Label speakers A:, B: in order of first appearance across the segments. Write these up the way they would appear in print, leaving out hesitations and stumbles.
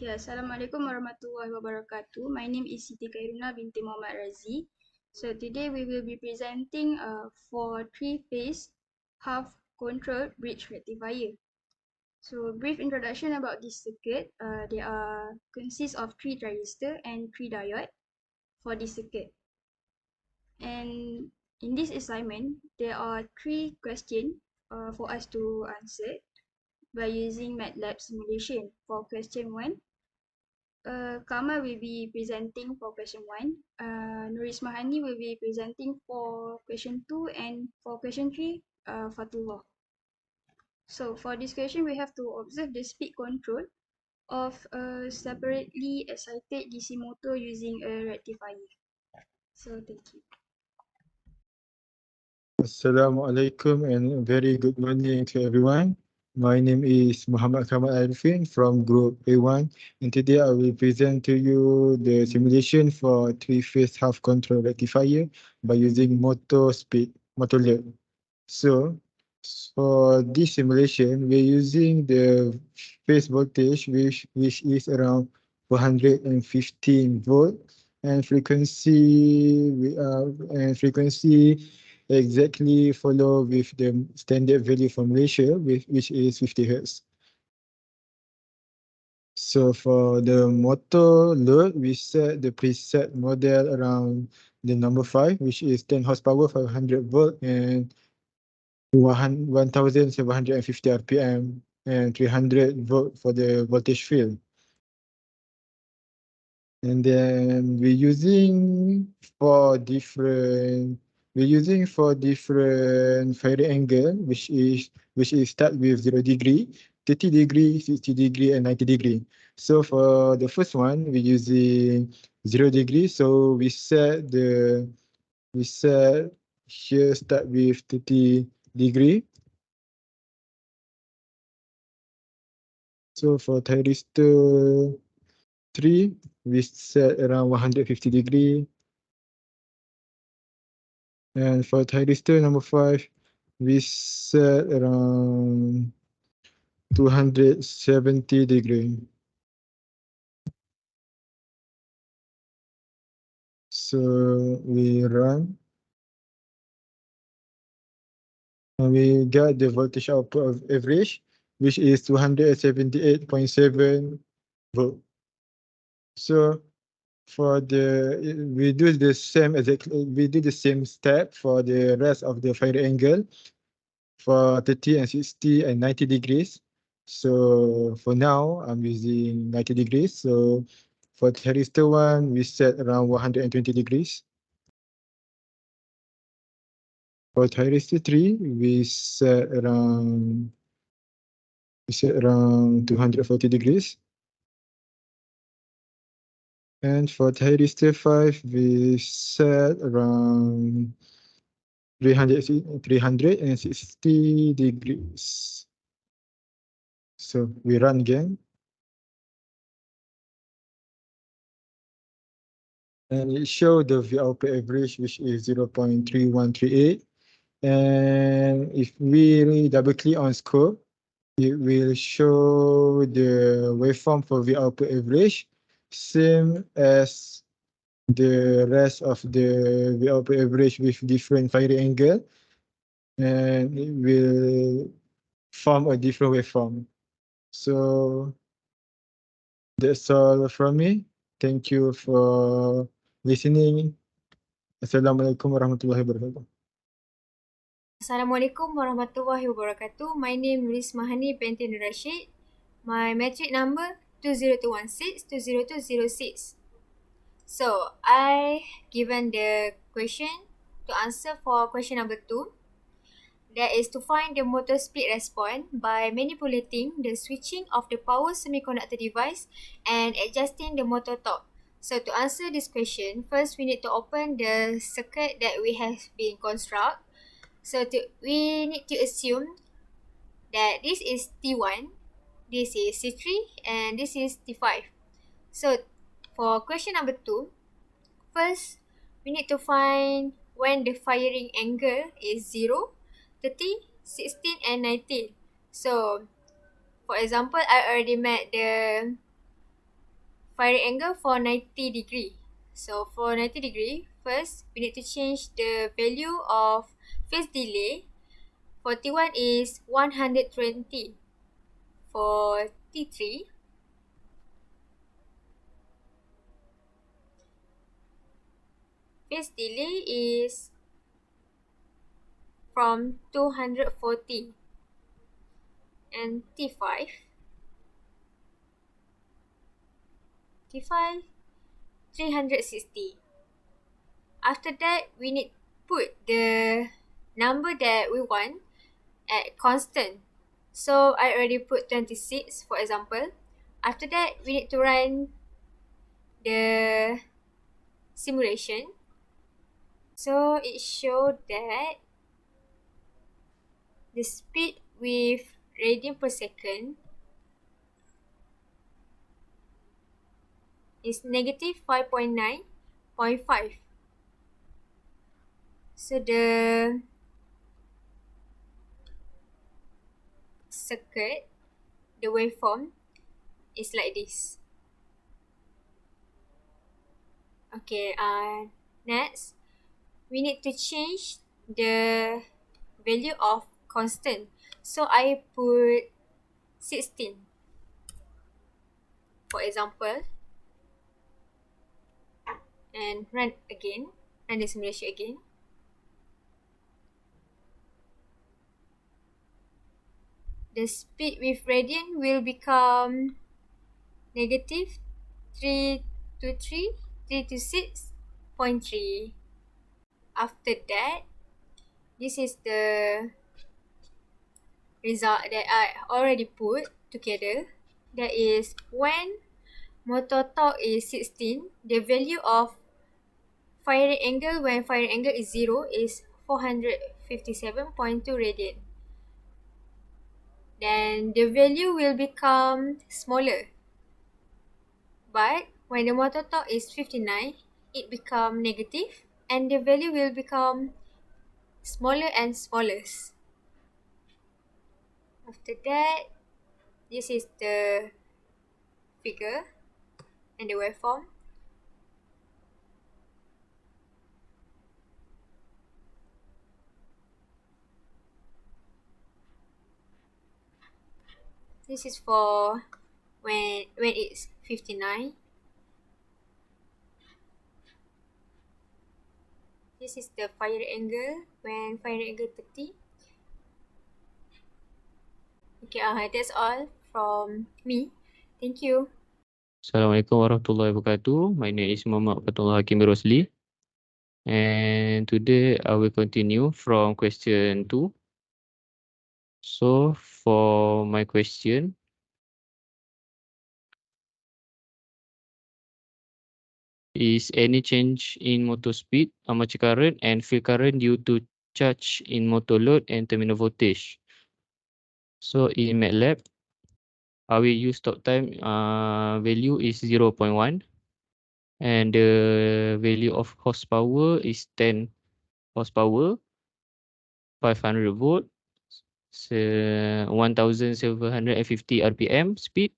A: Okay, Assalamualaikum warahmatullahi wabarakatuh. My name is Siti Khairuna binti Muhammad Razi. So today we will be presenting for three-phase half-controlled bridge rectifier. So brief introduction about this circuit. They are consist of 3 transistor and 3 diode for this circuit. And in this assignment, there are 3 questions for us to answer by using MATLAB simulation. For question 1, Kamal will be presenting for question 1. Nuris Mahani will be presenting for question 2, and for question 3, Fatullah. So for this question, we have to observe the speed control of a separately excited DC motor using a rectifier. So thank you.
B: Assalamualaikum and very good morning to everyone. My name is Muhammad Kamal Arifin from Group A1, and today I will present to you the simulation for three-phase half-control rectifier by using motor load. So for this simulation, we're using the phase voltage which is around 415 volt, and frequency exactly follow with the standard value from Malaysia, which is 50 Hz. So for the motor load, we set the preset model around the number 5, which is 10 horsepower, 500 volt, and 1750 RPM, and 300 volt for the voltage field. And then we're using for different firing angle, which is start with 0 degree, 30 degree, 60 degree, and 90 degree. So for the first one, we're using 0 degree. So we set here start with 30 degree. So for thyristor 3, we set around 150 degree. And for thyristor number 5, we set around 270 degree. So we run. And we got the voltage output of average, which is 278.7 volt. So for we do the same step for the rest of the fire angle for 30 and 60 and 90 degrees. So for now, I'm using 90 degrees. So for thyristor 1, we set around 120 degrees. For thyristor 3, we set around 240 degrees. And for thyristor 5, we set around 360 degrees. So we run again. And it shows the VLP average, which is 0.3138. And if we double click on scope, it will show the waveform for VLP average, same as the rest of the VLP average with different firing angle, and it will form a different waveform. So that's all from me. Thank you for listening. Assalamualaikum warahmatullahi wabarakatuh.
C: Assalamualaikum warahmatullahi wabarakatuh. My name is Mahani binti Nur Rashid. My metric number 20216-20206. So I given the question to answer for question number 2. That is to find the motor speed response by manipulating the switching of the power semiconductor device and adjusting the motor torque. So to answer this question, first we need to open the circuit that we have been construct. So we need to assume that this is T1, this is C3, and this is T5. So for question number 2, first we need to find when the firing angle is 0, 30, 16, and 19. So for example, I already made the firing angle for 90 degree. So for 90 degree, first we need to change the value of phase delay. For T1 is 120. For T3, phase delay is from 240. And T5, 360. After that, we need put the number that we want at constant. So I already put 26 for example. After that, we need to run the simulation. So it showed that the speed with radian per second is negative 5.9.5. So the circuit, the waveform is like this. Okay, next we need to change the value of constant. So I put 16 for example, and run the simulation again. The speed with radian will become negative 326.3. After that, this is the result that I already put together. That is when motor torque is 16, the value of firing angle when firing angle is 0 is 457.2 radian. Then the value will become smaller. But when the motor torque is 59, it become negative and the value will become smaller and smaller. After that, this is the figure and the waveform. This is for when it's 59. This is the fire angle when fire angle 30. Okay, that's all from me. Thank you.
D: Assalamualaikum warahmatullahi wabarakatuh. My name is Muhammad Fatullah Hakim Rosli. And today I will continue from question 2. So for my question, is any change in motor speed, armature current and field current due to charge in motor load and terminal voltage? So in MATLAB, I will use stop time value is 0.1 and the value of horsepower is 10 horsepower, 500 volt, 1750 RPM speed,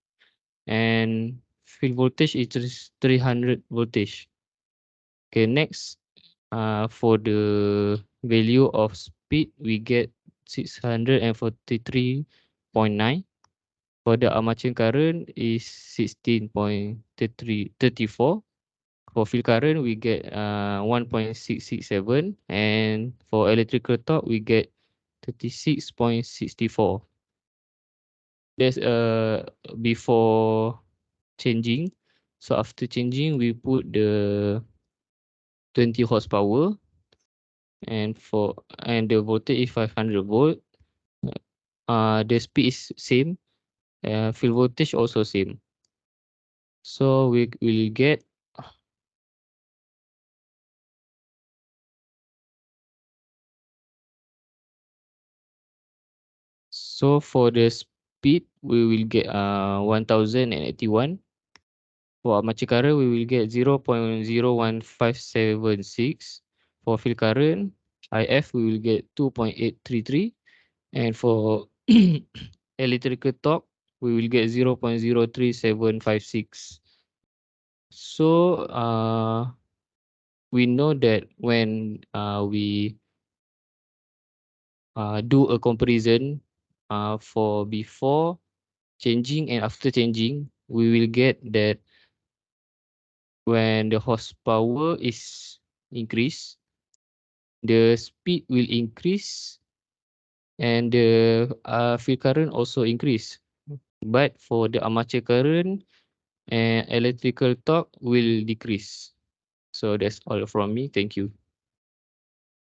D: and field voltage is 300 voltage. Okay, next, for the value of speed, we get 643.9. For the armature current is 16.34. For field current, we get 1.667, and for electrical torque, we get 36.64. That's before changing. So after changing, we put the 20 horsepower, and the voltage is 500 volt. The speed is same. Field voltage also same. So we will get so for the speed we will get 1081. For armature current we will get 0.01576. For field current IF we will get 2.833, and for electrical torque we will get 0.03756. So we know that when we do a comparison for before changing and after changing, we will get that when the horsepower is increased, the speed will increase and the field current also increase. But for the armature current and electrical torque will decrease. So that's all from me. Thank you.